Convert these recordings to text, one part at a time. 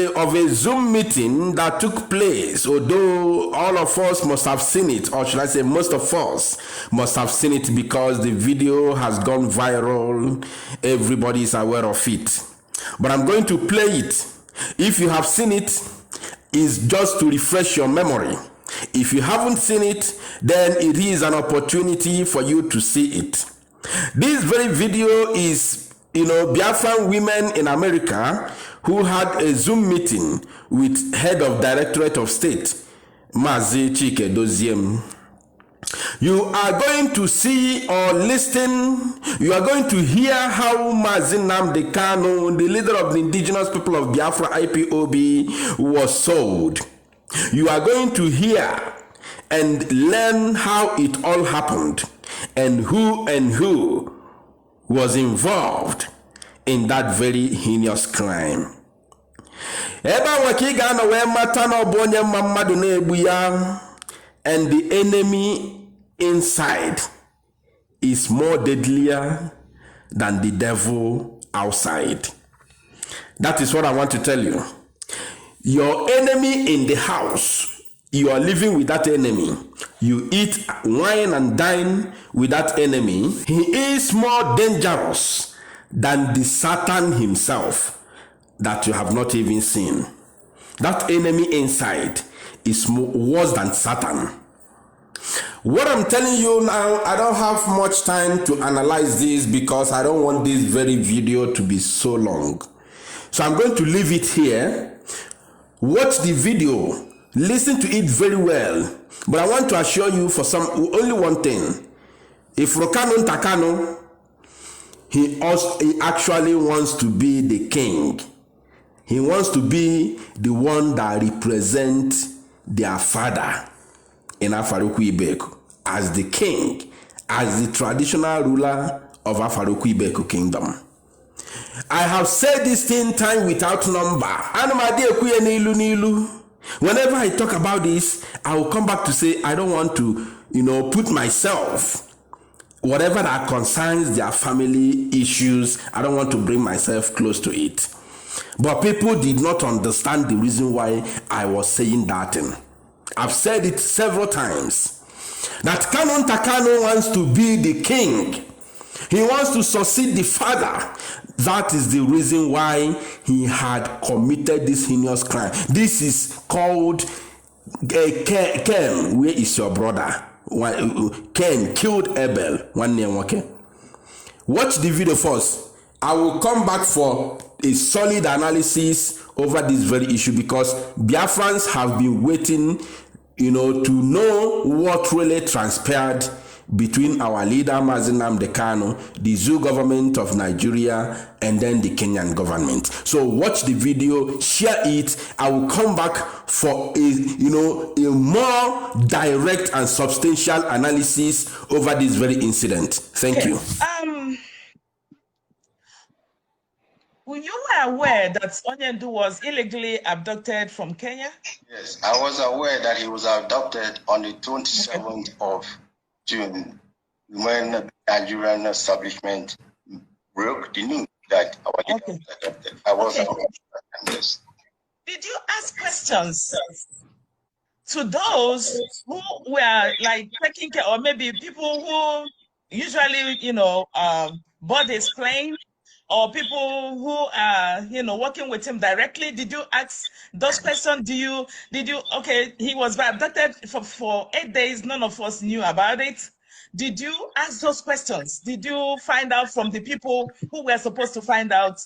of a Zoom meeting that took place, although all of us must have seen it, or should I say most of us must have seen it because the video has gone viral. Everybody is aware of it. But I'm going to play it. If you have seen it, it's just to refresh your memory. If you haven't seen it, then it is an opportunity for you to see it. This very video is, Biafran women in America who had a Zoom meeting with head of Directorate of State, Mazi Chike Doziem. You are going to see or listen, you are going to hear how Mazi Nnamdi Kanu, the leader of the indigenous people of Biafra IPOB, was sold. You are going to hear and learn how it all happened and who was involved in that very heinous crime. And the enemy inside is more deadlier than the devil outside. That is what I want to tell you. Your enemy in the house, you are living with that enemy. You eat, wine, and dine with that enemy. He is more dangerous than the Satan himself that you have not even seen. That enemy inside is worse than Satan. What I'm telling you now, I don't have much time to analyze this because I don't want this very video to be so long. So I'm going to leave it here. Watch the video, listen to it very well. But I want to assure you for only one thing. If Nnamdi Kanu, he actually wants to be the king. He wants to be the one that represents their father in Afaruku Ibeku as the king, as the traditional ruler of Afaruku Ibeku kingdom. I have said this thing time without number. Whenever I talk about this, I will come back to say I don't want to, put myself, whatever that concerns their family issues, I don't want to bring myself close to it. But people did not understand the reason why I was saying that thing. I've said it several times. That Nnamdi Kanu wants to be the king. He wants to succeed the father. That is the reason why he had committed this heinous crime. This is called Ken. Where is your brother? Ken killed Abel. One name, okay? Watch the video first. I will come back for a solid analysis over this very issue because Biafrans have been waiting, to know what really transpired between our leader Mazi Nnamdi Kanu, the Zoo government of Nigeria, and then the Kenyan government. So watch the video, share it. I will come back for a more direct and substantial analysis over this very incident. Thank you. You were aware that Onyendu was illegally abducted from Kenya? Yes, I was aware that he was abducted on the 27th of June when the Nigerian establishment broke the news that our leader was abducted. I was aware of that, yes. Did you ask questions to those who were like taking care, or maybe people who usually, board his plane, or people who are, working with him directly? Did you ask those questions? Okay, he was abducted for 8 days. None of us knew about it. Did you ask those questions? Did you find out from the people who were supposed to find out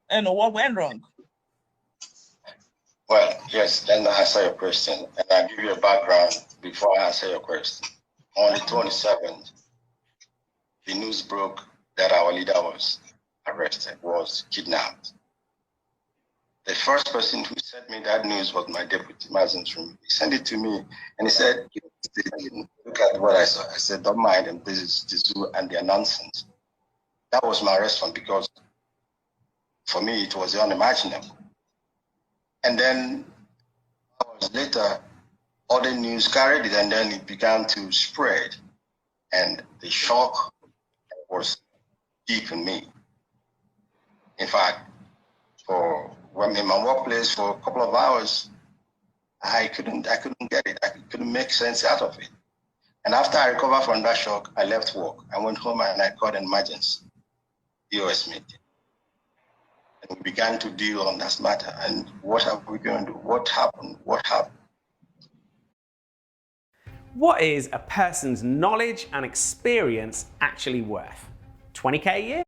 what went wrong? Well, yes, let me answer your question. And I'll give you a background before I answer your question. On the 27th, the news broke that our leader was arrested, was kidnapped. The first person who sent me that news was my deputy, Mazin Trum. He sent it to me and he said, look at what I saw. I said, don't mind them, this is the zoo and their nonsense. That was my response because for me it was unimaginable. And then hours later, other news carried it and then it began to spread. And the shock was deep in me. In fact, for when in my workplace for a couple of hours. I couldn't get it. I couldn't make sense out of it. And after I recovered from that shock, I left work. I went home and I called an emergency EOS meeting. And we began to deal on that matter. And what are we going to do? What happened? What happened? What is a person's knowledge and experience actually worth? 20K a year?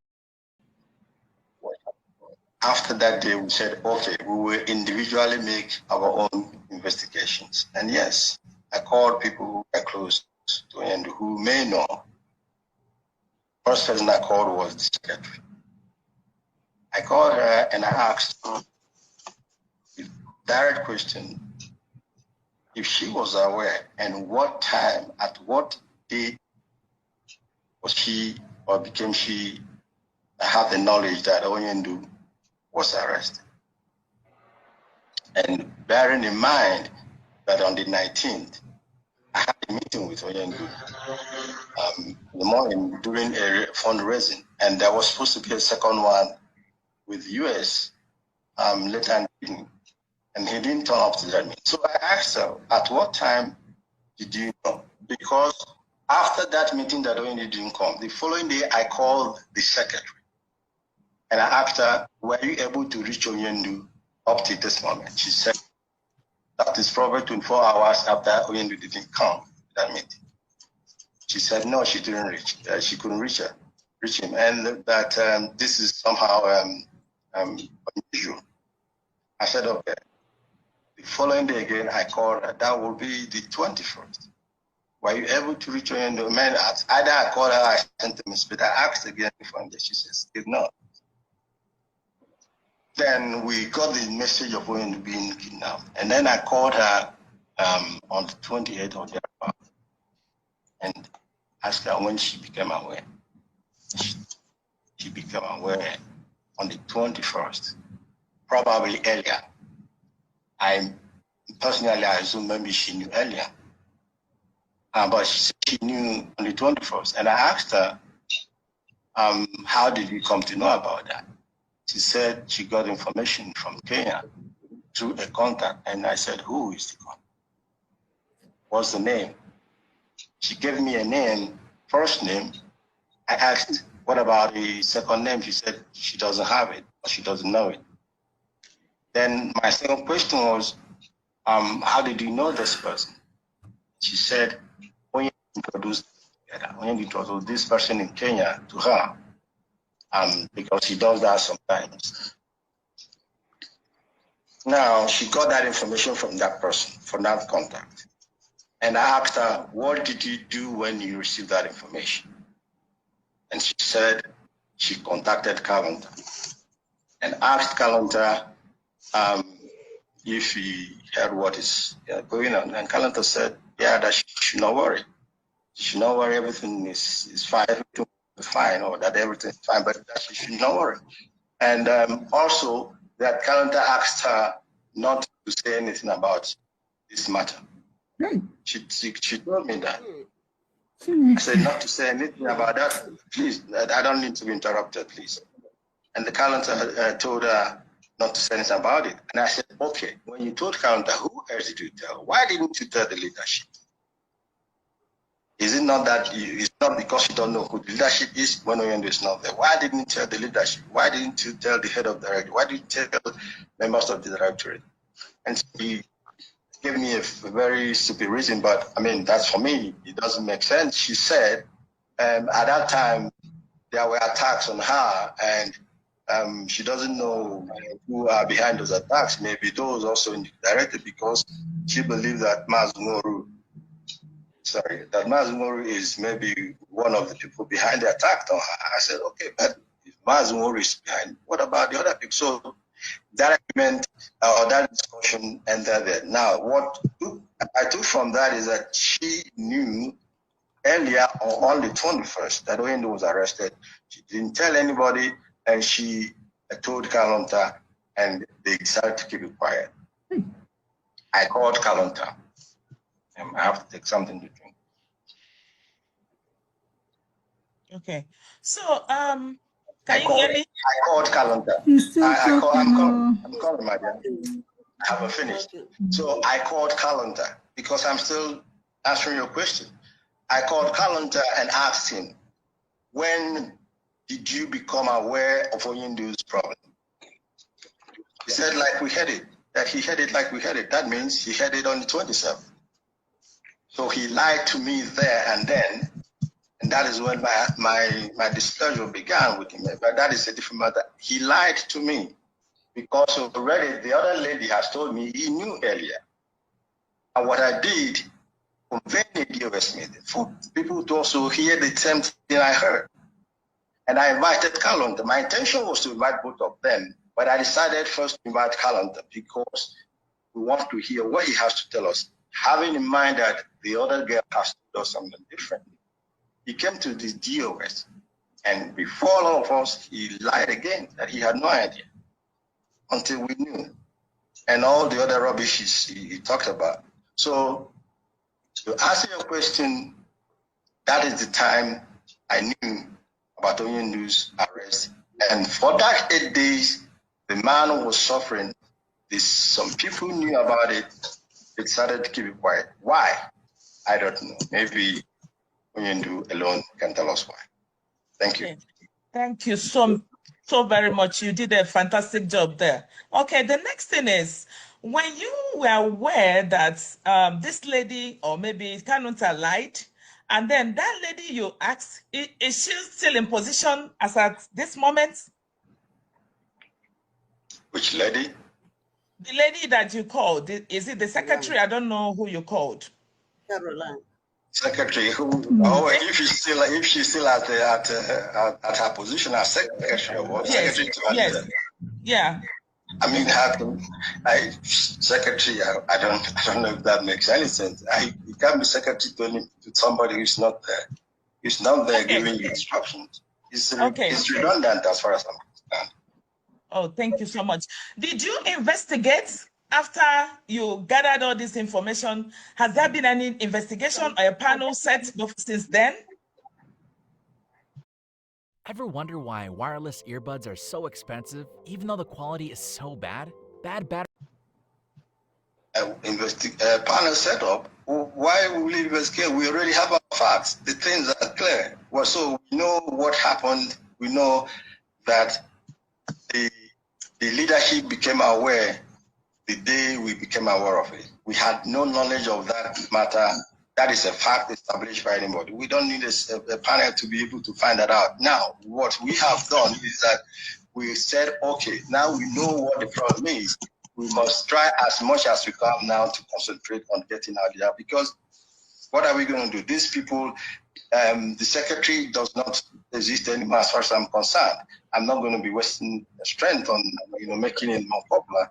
After that day, we said, okay, we will individually make our own investigations. And yes, I called people who are close to and who may know. First person I called was the secretary. I called her and I asked her a direct question, if she was aware and what time, at what date was she or became she have the knowledge that Onyendu was arrested. And bearing in mind that on the 19th, I had a meeting with Onyendu in the morning during a fundraising, and there was supposed to be a second one with US later in the evening, and he didn't turn up to that meeting. So I asked her, at what time did you know? Because after that meeting that Onyendu didn't come, the following day I called the secretary. And I asked her, were you able to reach Onyendu up to this moment? She said, that is probably 24 hours after Onyendu didn't come to that meeting. She said, no, she didn't reach. She couldn't reach him. And that this is somehow unusual. I said, okay. The following day again, I called her. That will be the 21st. Were you able to reach Onyendu? Man, either I called her or I sent a message, but I asked again before, and she says, did not. Then we got the message of Onyendu being kidnapped. And then I called her on the 28th of January and asked her when she became aware. She became aware on the 21st, probably earlier. I personally, I assume maybe she knew earlier. But she said she knew on the 21st. And I asked her, how did you come to know about that? She said she got information from Kenya through a contact. And I said, who is the contact? What's the name? She gave me a name, first name. I asked, what about the second name? She said she doesn't have it, or she doesn't know it. Then my second question was, how did you know this person? She said, when you introduced this person in Kenya to her, because he does that sometimes. Now, she got that information from that person, from that contact. And I asked her, what did you do when you received that information? And she said she contacted Kalanta and asked Kalanta if he heard what is going on. And Kalanta said, yeah, that she should not worry. She should not worry, everything is fine, everything is fine, or that everything is fine, but that she should not worry. And also that Kalanta asked her not to say anything about this matter. She told me that. I said not to say anything about that. Please, I don't need to be interrupted, please. And the Kalanta told her not to say anything about it. And I said, okay, when you told Kalanta, who else did you tell? Why didn't you tell the leadership? Is it not that it's not because you don't know who the leadership is when Onyendu is not there? Why didn't you tell the leadership? Why didn't you tell the head of the directorate? Why didn't you tell members of the directorate? And she gave me a very stupid reason, but I mean, that's for me, it doesn't make sense. She said at that time, there were attacks on her and she doesn't know who are behind those attacks. Maybe those also in the directorate, because she believed that Mazumoru is maybe one of the people behind the attack on her. I said, okay, but if Mazumoru is behind, what about the other people? So that argument or that discussion ended there. Now, what I took from that is that she knew earlier or on the 21st that Onyendu was arrested. She didn't tell anybody, and she told Kalanta, and they decided to keep it quiet. I called Kalanta. I have to take something to drink. Okay. So, can you hear me? I called Kalanta. I'm sorry, my dear. I haven't finished. So I called Calendar because I'm still answering your question. I called Calendar and asked him, when did you become aware of Oyindu's problem? He said, like we had it, that he had it like we had it. That means he had it on the 27th. So he lied to me there and then, and that is when my displeasure began with him. But that is a different matter. He lied to me because already the other lady has told me he knew earlier. And what I did, conveyed the DOS meeting for people to also hear the same thing I heard. And I invited Calendar. My intention was to invite both of them, but I decided first to invite Calendar because we want to hear what he has to tell us, having in mind that the other girl has told us something different. He came to the DOS, and before all of us, he lied again that he had no idea until we knew, and all the other rubbish he talked about. So, to answer your question, that is the time I knew about Oyindu's arrest. And for that 8 days, the man was suffering. Some people knew about it. They decided to keep it quiet. Why? I don't know. Maybe Oyindu alone can tell us why. Thank you. Okay. Thank you so very much. You did a fantastic job there. Okay, the next thing is, when you were aware that this lady, or maybe Kanunta, lied, and then that lady you asked, is she still in position as at this moment? Which lady? The lady that you called, is it the secretary? I don't know who you called. Caroline. Secretary who? Oh, if she's still at her position as secretary, or yes, secretary. Yes. Yeah. I mean, secretary. I don't know if that makes any sense. You can't be secretary to somebody who's not there. He's not there giving you instructions. It's redundant as far as I'm concerned. Oh, thank you so much. Did you investigate after you gathered all this information? Has there been any investigation or a panel set since then? Ever wonder why wireless earbuds are so expensive, even though the quality is so bad? Bad battery. Panel setup. Why will we investigate? We already have our facts. The things are clear. Well, so we know what happened. We know that the leadership became aware the day we became aware of it. We had no knowledge of that matter. That is a fact established by anybody. We don't need a panel to be able to find that out. Now, what we have done is that we said, okay, now we know what the problem is. We must try as much as we can now to concentrate on getting out there, because what are we going to do? These people, the secretary does not exist anymore as far as I'm concerned. I'm not going to be wasting strength on making it more popular.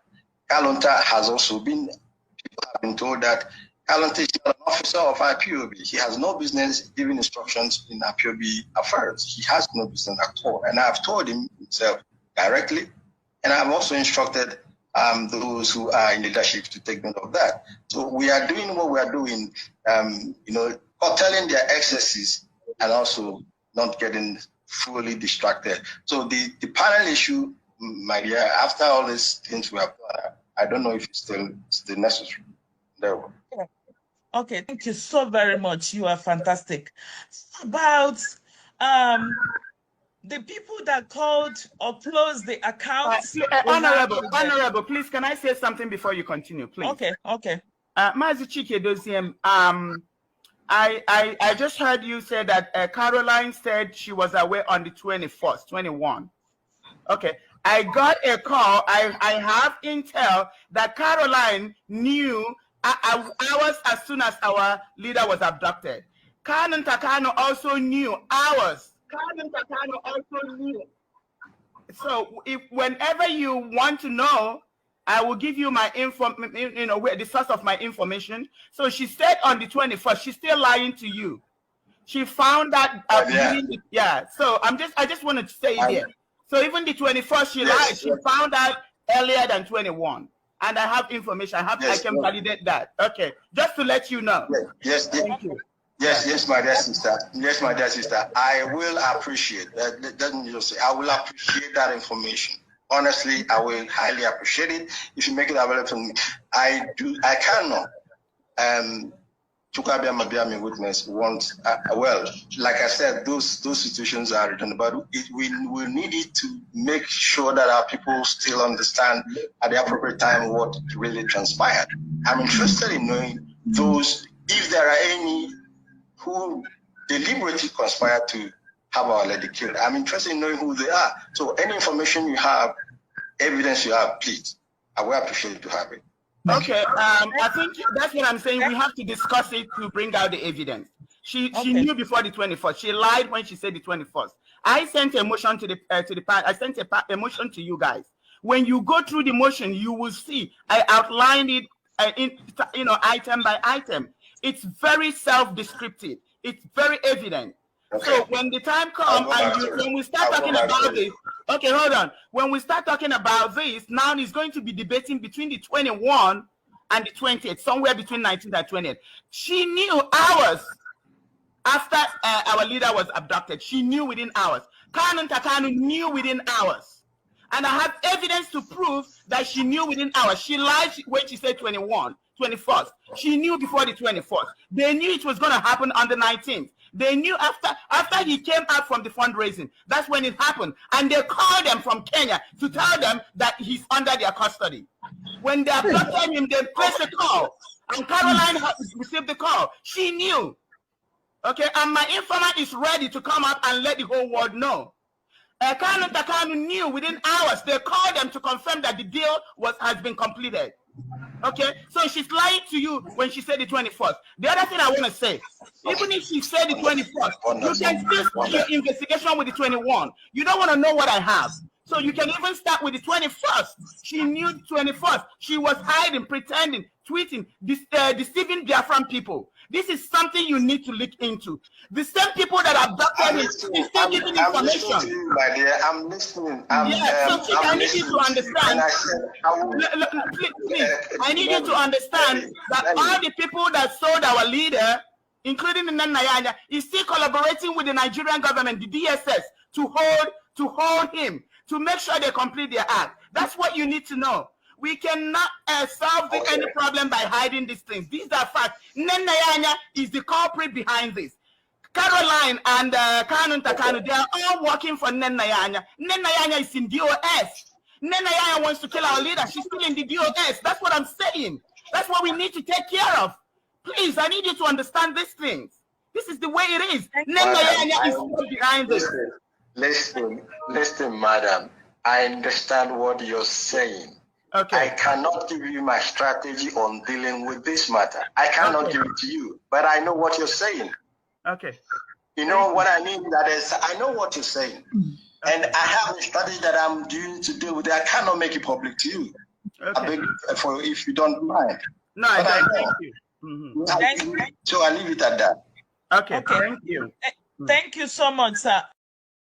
Kalonta has also been, people have been told that Kalonta is not an officer of IPOB. He has no business giving instructions in IPOB affairs. He has no business at all. And I've told him himself directly, and I've also instructed those who are in leadership to take note of that. So we are doing what we are doing, curtailing their excesses and also not getting fully distracted. So the panel issue, my dear, after all these things we have done, I don't know if it's still necessary. There. Okay, thank you so very much. You are fantastic. About the people that called or closed the accounts. Honorable, please, can I say something before you continue, please? Okay. Mazi Chike Doziem, I just heard you say that Caroline said she was away on the 21st, 21. Okay. I got a call. I have intel that Caroline knew hours as soon as our leader was abducted. Nnamdi Kanu also knew hours. So whenever you want to know, I will give you my the source of my information. So she said on the 21st, she's still lying to you. She found that So I just wanted to say it there. So even the 21st, she lied. She found out earlier than 21. And I have information. I can validate that. Okay. Just to let you know. Thank you. Yes, my dear sister. Yes, my dear sister. I will appreciate that. I will appreciate that information. honestly, I will highly appreciate it if you make it available to me. I cannot. Chukabia Mabiami witness wants, well, like I said, those situations are written, but we need it to make sure that our people still understand at the appropriate time what really transpired. I'm interested in knowing those, if there are any who deliberately conspired to have our lady killed. I'm interested in knowing who they are. So any information you have, evidence you have, please, I will appreciate to have it. Okay, I think that's what I'm saying. We have to discuss it to bring out the evidence. She knew before the 21st. She lied when she said the 21st. I sent a motion to the I sent a motion to you guys. When you go through the motion, you will see I outlined it item by item. It's very self-descriptive. It's very evident. Okay. So when the time comes and when we start talking about this, okay, hold on. When we start talking about this, now it's going to be debating between the 21 and the 20th, somewhere between 19th and 20th. She knew hours after our leader was abducted. She knew within hours. Kanu knew within hours. And I have evidence to prove that she knew within hours. She lied when she said 21st. She knew before the 24th. They knew it was going to happen on the 19th. They knew after he came out from the fundraising. That's when it happened. And they called them from Kenya to tell them that he's under their custody. When they abducted him, they pressed the call. And Caroline received the call. She knew. Okay, and my informant is ready to come up and let the whole world know. Kanu knew within hours. They called them to confirm that the deal has been completed. Okay, so she's lying to you when she said the 21st. The other thing I want to say, even if she said the 21st, you can still start your investigation with the 21. You don't want to know what I have. So you can even start with the 21st. She knew the 21st. She was hiding, pretending, tweeting, deceiving Biafran people. This is something you need to look into. The same people that abducted me is still giving information. I'm listening to you, my dear. I'm listening. So I need you to understand. Please, I need you to understand that all the people that sold our leader, including the Nnamdi, is still collaborating with the Nigerian government, the DSS, to hold him, to make sure they complete their act. That's what you need to know. We cannot solve any problem by hiding these things. These are facts. Nnamdi is the culprit behind this. Caroline and Kanu, they are all working for Nnamdi. Nnamdi is in DOS. Nnamdi wants to kill our leader. She's still in the DOS. That's what I'm saying. That's what we need to take care of. Please, I need you to understand these things. This is the way it is. Nnamdi is still behind this. Listen, madam. I understand what you're saying. Okay. I cannot give you my strategy on dealing with this matter. I cannot give it to you, but I know what you're saying. Okay. You know what I mean? That is, I know what you're saying. And I have a strategy that I'm doing to deal with it. I cannot make it public to you. Okay. I beg for if you don't mind. No, I don't. Thank you. Mm-hmm. So I leave it at that. Okay. Thank you. Thank you so much, sir.